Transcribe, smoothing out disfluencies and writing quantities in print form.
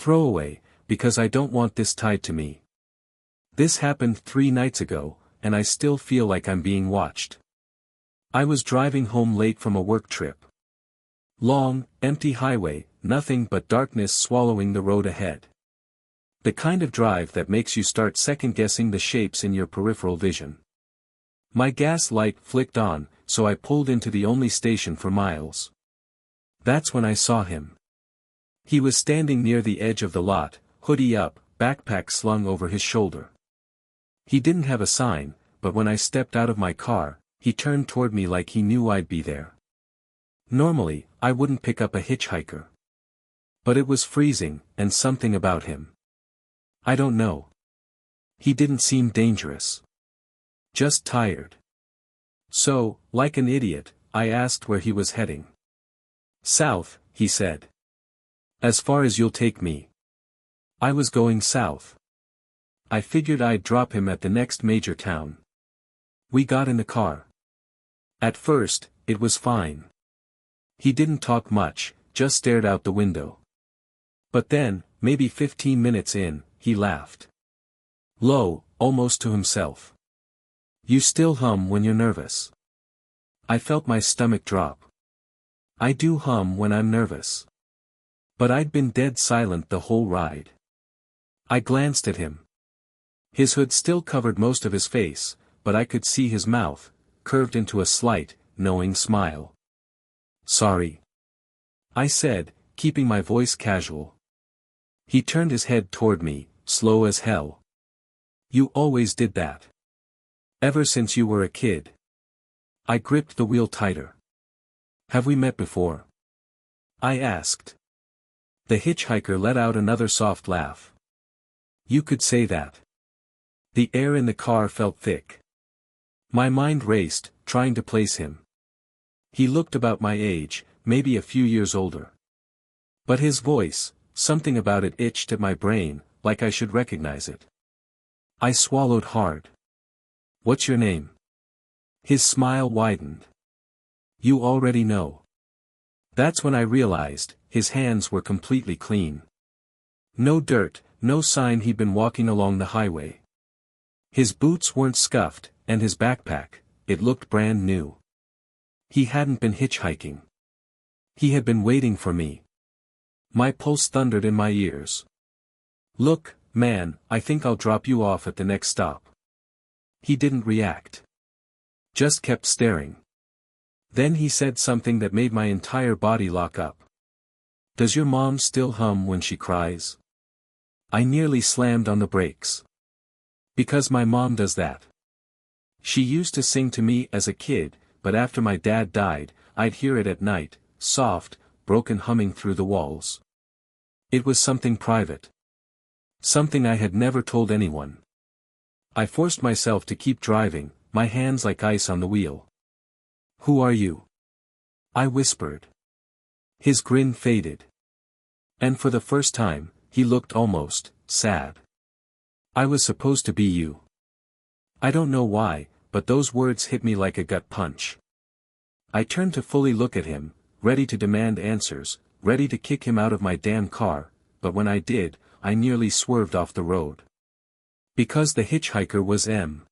Throwaway, because I don't want this tied to me. This happened 3 nights ago, and I still feel like I'm being watched. I was driving home late from a work trip. Long, empty highway, nothing but darkness swallowing the road ahead. The kind of drive that makes you start second-guessing the shapes in your peripheral vision. My gas light flicked on, so I pulled into the only station for miles. That's when I saw him. He was standing near the edge of the lot, hoodie up, backpack slung over his shoulder. He didn't have a sign, but when I stepped out of my car, he turned toward me like he knew I'd be there. Normally, I wouldn't pick up a hitchhiker. But it was freezing, and something about him. I don't know. He didn't seem dangerous. Just tired. So, like an idiot, I asked where he was heading. South, he said. As far as you'll take me. I was going south. I figured I'd drop him at the next major town. We got in the car. At first, it was fine. He didn't talk much, just stared out the window. But then, maybe 15 minutes in, he laughed. Low, almost to himself. You still hum when you're nervous. I felt my stomach drop. I do hum when I'm nervous. But I'd been dead silent the whole ride. I glanced at him. His hood still covered most of his face, but I could see his mouth, curved into a slight, knowing smile. Sorry. I said, keeping my voice casual. He turned his head toward me, slow as hell. You always did that. Ever since you were a kid. I gripped the wheel tighter. Have we met before? I asked. The hitchhiker let out another soft laugh. You could say that. The air in the car felt thick. My mind raced, trying to place him. He looked about my age, maybe a few years older. But his voice, something about it itched at my brain, like I should recognize it. I swallowed hard. What's your name? His smile widened. You already know. That's when I realized, his hands were completely clean. No dirt, no sign he'd been walking along the highway. His boots weren't scuffed, and his backpack, it looked brand new. He hadn't been hitchhiking. He had been waiting for me. My pulse thundered in my ears. Look, man, I think I'll drop you off at the next stop. He didn't react. Just kept staring. Then he said something that made my entire body lock up. Does your mom still hum when she cries? I nearly slammed on the brakes. Because my mom does that. She used to sing to me as a kid, but after my dad died, I'd hear it at night, soft, broken humming through the walls. It was something private. Something I had never told anyone. I forced myself to keep driving, my hands like ice on the wheel. Who are you? I whispered. His grin faded. And for the first time, he looked almost sad. I was supposed to be you. I don't know why, but those words hit me like a gut punch. I turned to fully look at him, ready to demand answers, ready to kick him out of my damn car, but when I did, I nearly swerved off the road. Because the hitchhiker was M.